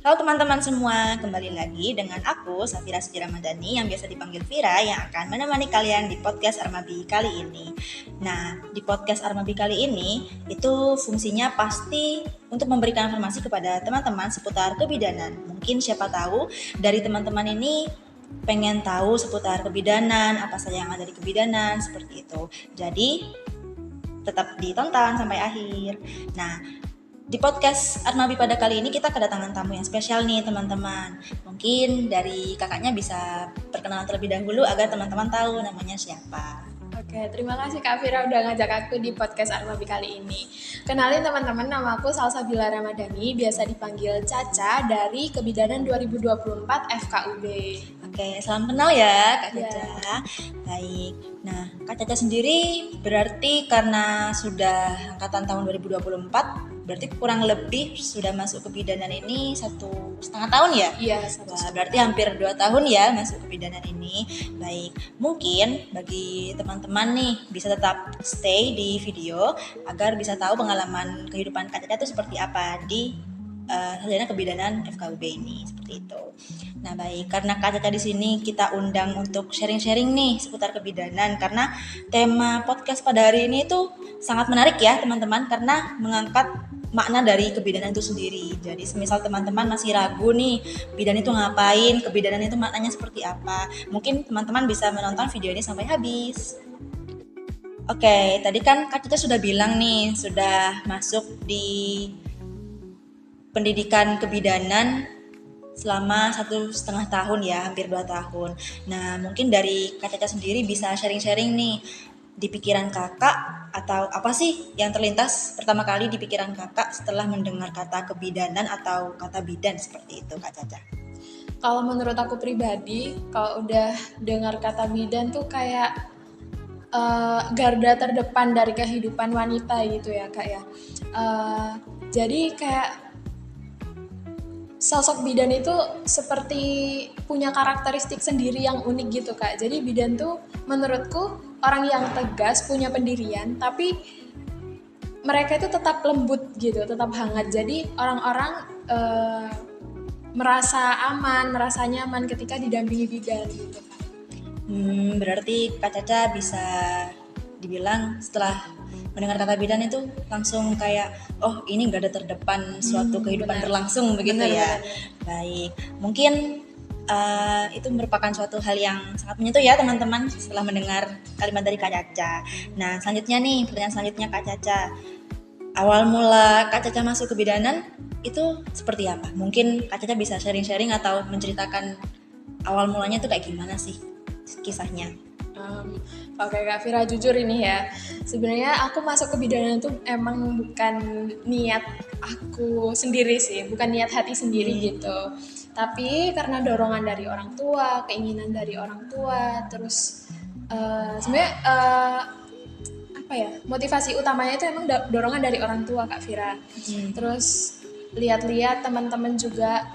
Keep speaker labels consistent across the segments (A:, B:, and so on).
A: Halo teman-teman semua, kembali lagi dengan aku Safira Siti Ramadhani yang biasa dipanggil Vira yang akan menemani kalian di podcast Armabi kali ini. Nah, di podcast Armabi kali ini itu fungsinya pasti untuk memberikan informasi kepada teman-teman seputar kebidanan. Mungkin siapa tahu dari teman-teman ini pengen tahu seputar kebidanan, apa saja yang ada di kebidanan, seperti itu. Jadi, tetap ditonton sampai akhir. Nah, di podcast Armabi pada kali ini kita kedatangan tamu yang spesial nih teman-teman. Mungkin dari kakaknya bisa perkenalan terlebih dahulu agar teman-teman tahu namanya siapa.
B: Oke, terima kasih Kak Vira udah ngajak aku di podcast Armabi kali ini. Kenalin teman-teman, nama aku Salsabila Ramadhani, biasa dipanggil Caca dari Kebidanan 2024 FKUB.
A: Oke, salam kenal ya Kak Caca.
B: Ya.
A: Baik, nah Kak Caca sendiri berarti karena sudah angkatan tahun 2024, berarti kurang lebih sudah masuk kebidanan ini 1,5 tahun ya?
B: Iya,
A: Wah, berarti hampir 2 tahun ya masuk kebidanan ini. Baik, mungkin bagi teman-teman nih bisa tetap stay di video agar bisa tahu pengalaman kehidupan Kak Caca itu seperti apa di sarjana kebidanan FKUB ini, seperti itu. Nah baik, karena Kak Caca di sini kita undang untuk sharing-sharing nih seputar kebidanan karena tema podcast pada hari ini itu sangat menarik ya teman-teman karena mengangkat makna dari kebidanan itu sendiri. Jadi semisal teman-teman masih ragu nih, bidan itu ngapain, kebidanan itu maknanya seperti apa, mungkin teman-teman bisa menonton video ini sampai habis. Oke, tadi kan Kak Caca sudah bilang nih, sudah masuk di pendidikan kebidanan selama 1,5 tahun ya, hampir 2 tahun. Nah, mungkin dari Kak Caca sendiri bisa sharing-sharing nih di pikiran kakak atau apa sih yang terlintas pertama kali di pikiran kakak setelah mendengar kata kebidanan atau kata bidan seperti itu Kak Caca?
B: Kalau menurut aku pribadi, kalau udah dengar kata bidan tuh kayak garda terdepan dari kehidupan wanita gitu ya Kak ya. Jadi kayak sosok bidan itu seperti punya karakteristik sendiri yang unik gitu Kak. Jadi bidan tuh menurutku orang yang tegas, punya pendirian, tapi mereka itu tetap lembut gitu, tetap hangat. Jadi orang-orang merasa aman, merasa nyaman ketika didampingi bidan gitu Kak.
A: Berarti Kak Caca bisa dibilang setelah mendengar kata bidan itu langsung kayak oh ini garda terdepan suatu kehidupan
B: Benar.
A: berlangsung begitu
B: Benar,
A: ya.
B: benar.
A: Baik, mungkin itu merupakan suatu hal yang sangat menyentuh ya teman-teman setelah mendengar kalimat dari Kak Caca. Nah selanjutnya nih pertanyaan selanjutnya Kak Caca, awal mula Kak Caca masuk kebidanan itu seperti apa? Mungkin Kak Caca bisa sharing-sharing atau menceritakan awal mulanya itu kayak gimana sih kisahnya?
B: Oke Kak Vira, jujur ini ya, sebenarnya aku masuk ke bidanan itu emang bukan niat aku sendiri sih, bukan niat hati sendiri gitu, tapi karena dorongan dari orang tua, keinginan dari orang tua, terus sebenarnya apa ya, motivasi utamanya itu emang dorongan dari orang tua Kak Vira. Terus lihat-lihat teman-teman juga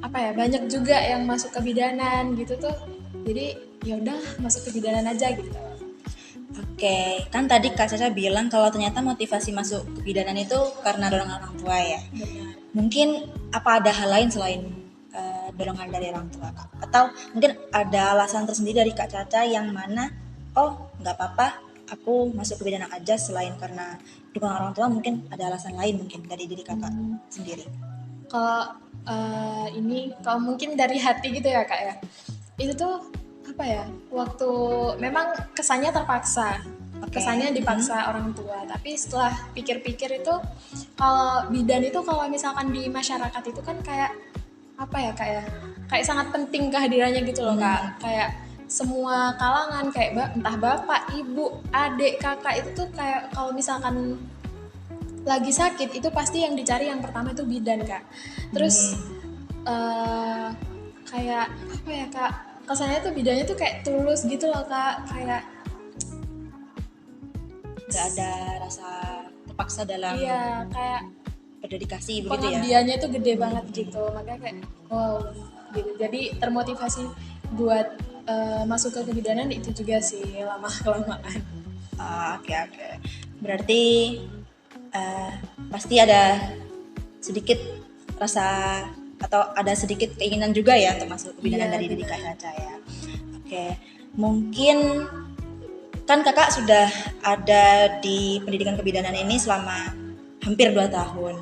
B: apa ya, banyak juga yang masuk ke bidanan gitu tuh, jadi ya udah masuk ke bidanan aja gitu.
A: Oke, kan tadi Kak Caca bilang kalau ternyata motivasi masuk kebidanan itu karena dorongan orang tua ya.
B: Benar.
A: Mungkin apa ada hal lain selain dorongan dari orang tua Kak? Atau mungkin ada alasan tersendiri dari Kak Caca yang mana oh nggak apa-apa aku masuk kebidanan aja selain karena dukungan orang tua, mungkin ada alasan lain mungkin dari diri kakak sendiri.
B: Kalau ini kalau mungkin dari hati gitu ya Kak ya, itu tuh apa ya, waktu memang kesannya terpaksa, kesannya dipaksa orang tua, tapi setelah pikir-pikir itu kalau bidan itu kalau misalkan di masyarakat itu kan kayak apa ya Kak ya, kayak sangat penting kehadirannya gitu loh Kak, kayak semua kalangan kayak entah bapak, ibu, adik, kakak itu tuh kayak kalau misalkan lagi sakit itu pasti yang dicari yang pertama itu bidan Kak. Terus kayak apa ya Kak, kesannya tuh bidannya tuh kayak tulus gitu loh Kak, kayak
A: nggak ada rasa terpaksa dalam
B: iya kayak
A: berdedikasi begitu ya.
B: pengabdiannya tuh gede banget gitu, makanya kayak wow gitu. Jadi termotivasi buat masuk ke kebidanan itu juga sih lama kelamaan.
A: Oke. Berarti pasti ada sedikit rasa atau ada sedikit keinginan juga ya untuk masuk kebidanan
B: Iya,
A: dari diri
B: benar.
A: Kak Caca ya. Oke, mungkin kan kakak sudah ada di pendidikan kebidanan ini selama hampir 2 tahun.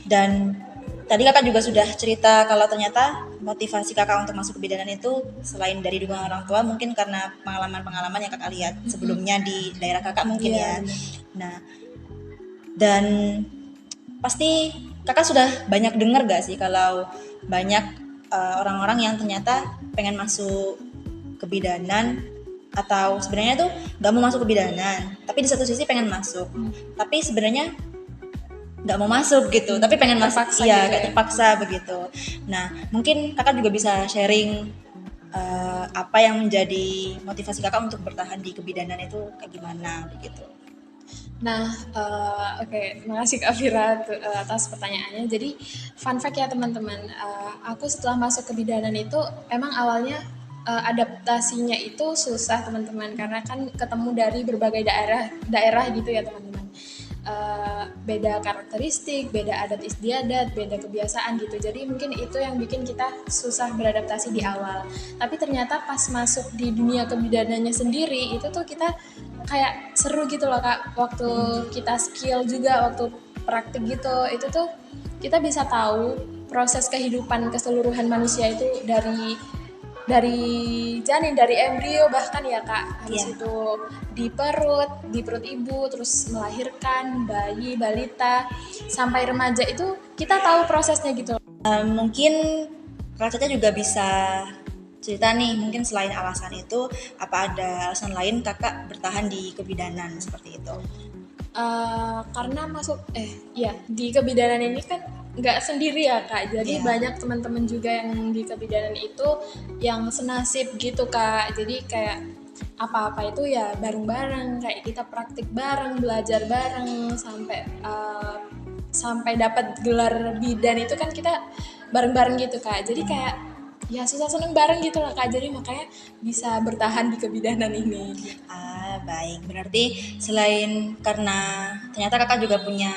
A: Dan tadi kakak juga sudah cerita kalau ternyata motivasi kakak untuk masuk kebidanan itu selain dari dukungan orang tua mungkin karena pengalaman-pengalaman yang kakak lihat sebelumnya di daerah kakak mungkin
B: Iya,
A: ya.
B: benar.
A: Nah, dan pasti kakak sudah banyak dengar gak sih kalau banyak orang-orang yang ternyata pengen masuk kebidanan atau sebenarnya tuh gak mau masuk kebidanan tapi di satu sisi pengen masuk tapi sebenarnya nggak mau masuk gitu tapi pengen masuk,
B: Terpaksa
A: iya
B: gitu
A: kayak
B: ya.
A: terpaksa begitu. Nah mungkin kakak juga bisa sharing apa yang menjadi motivasi kakak untuk bertahan di kebidanan itu kayak gimana begitu.
B: Nah, oke, terima kasih Kak Vira atas pertanyaannya. Jadi, fun fact ya teman-teman, aku setelah masuk ke bidanan itu emang awalnya adaptasinya itu susah teman-teman karena kan ketemu dari berbagai daerah gitu ya teman-teman. Beda karakteristik, beda adat istiadat, beda kebiasaan gitu. Jadi mungkin itu yang bikin kita susah beradaptasi di awal. Tapi ternyata pas masuk di dunia kebidanannya sendiri itu tuh kita kayak seru gitu loh Kak. Waktu kita skill juga, waktu praktik gitu, itu tuh kita bisa tahu proses kehidupan keseluruhan manusia itu dari janin, dari embrio bahkan ya Kak, habis
A: Iya.
B: itu di perut ibu, terus melahirkan bayi, balita, sampai remaja itu kita tahu prosesnya gitu.
A: Mungkin Kak Caca juga bisa cerita nih mungkin selain alasan itu apa ada alasan lain kakak bertahan di kebidanan seperti itu.
B: Karena ya di kebidanan ini kan nggak sendiri ya Kak, jadi
A: Iya.
B: banyak teman-teman juga yang di kebidanan itu yang senasib gitu Kak, jadi kayak apa-apa itu ya bareng-bareng, kayak kita praktik bareng, belajar bareng sampai dapat gelar bidan itu kan kita bareng-bareng gitu Kak, jadi kayak ya susah seneng bareng gitu lah Kak, jadi makanya bisa bertahan di kebidanan ini.
A: Baik. Berarti selain karena ternyata kakak juga punya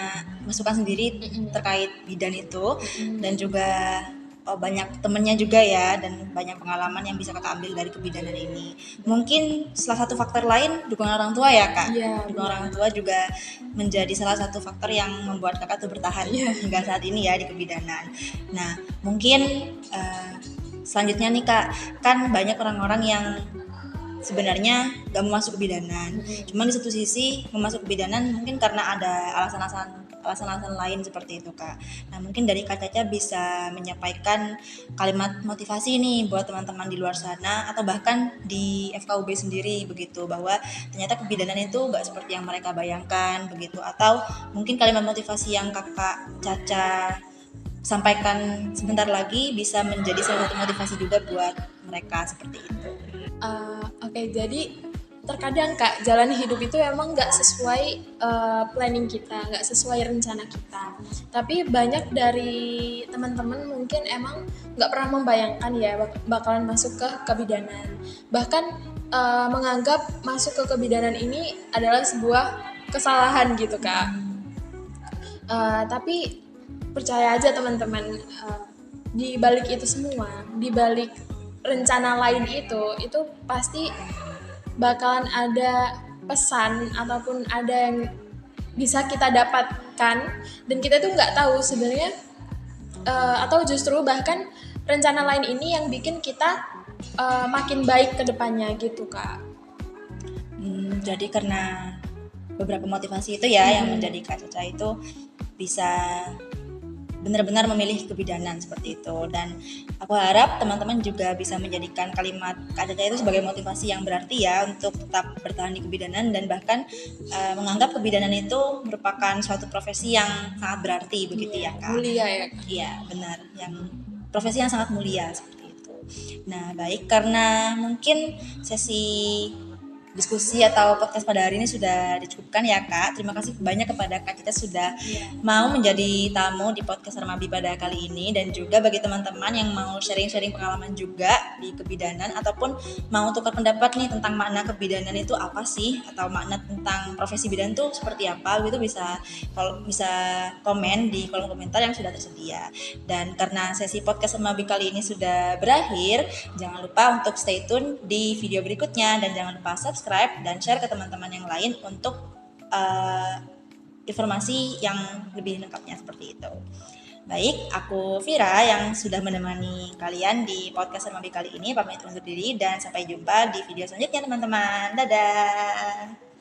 A: masukan sendiri terkait bidan itu dan juga banyak temennya juga ya dan banyak pengalaman yang bisa kakak ambil dari kebidanan ini. Mungkin salah satu faktor lain dukungan orang tua ya kak.
B: Iya,
A: Dukungan orang tua juga menjadi salah satu faktor yang membuat kakak tuh bertahan
B: Iya.
A: hingga saat ini ya di kebidanan. Nah mungkin selanjutnya nih kak, kan banyak orang-orang yang sebenarnya gak mau masuk kebidanan. Cuman di satu sisi mau masuk kebidanan mungkin karena ada alasan-alasan lain seperti itu kak. Nah mungkin dari Kak Caca bisa menyampaikan kalimat motivasi nih buat teman-teman di luar sana atau bahkan di FKUB sendiri begitu bahwa ternyata kebidanan itu gak seperti yang mereka bayangkan begitu, atau mungkin kalimat motivasi yang Kakak Caca sampaikan sebentar lagi bisa menjadi salah satu motivasi juga buat mereka seperti itu.
B: Oke, jadi terkadang Kak, jalan hidup itu emang nggak sesuai planning kita, nggak sesuai rencana kita. Tapi banyak dari teman-teman mungkin emang nggak pernah membayangkan ya bakalan masuk ke kebidanan. Bahkan menganggap masuk ke kebidanan ini adalah sebuah kesalahan gitu Kak. Tapi percaya aja teman-teman, di balik itu semua, di balik rencana lain itu pasti bakalan ada pesan ataupun ada yang bisa kita dapatkan dan kita tuh nggak tahu sebenarnya, atau justru bahkan rencana lain ini yang bikin kita makin baik ke depannya gitu Kak.
A: Jadi karena beberapa motivasi itu ya yang menjadi Kak Caca itu bisa benar-benar memilih kebidanan seperti itu, dan aku harap teman-teman juga bisa menjadikan kalimat Kak Caca itu sebagai motivasi yang berarti ya untuk tetap bertahan di kebidanan dan bahkan menganggap kebidanan itu merupakan suatu profesi yang sangat berarti begitu ya Kak.
B: Mulia ya.
A: Iya benar, yang profesi yang sangat mulia seperti itu. Nah baik, karena mungkin sesi diskusi atau podcast pada hari ini sudah dicukupkan ya Kak. Terima kasih banyak kepada Kak Caca sudah mau menjadi tamu di podcast Remabi pada kali ini, dan juga bagi teman-teman yang mau sharing-sharing pengalaman juga di kebidanan ataupun mau tukar pendapat nih tentang makna kebidanan itu apa sih, atau makna tentang profesi bidan itu seperti apa gitu, bisa komen di kolom komentar yang sudah tersedia. Dan karena sesi podcast sama Bi kali ini sudah berakhir, jangan lupa untuk stay tune di video berikutnya dan jangan lupa subscribe dan share ke teman-teman yang lain untuk informasi yang lebih lengkapnya seperti itu. Baik, aku Vira yang sudah menemani kalian di podcast Sermabi kali ini, pamit undur diri dan sampai jumpa di video selanjutnya teman-teman. Dadah!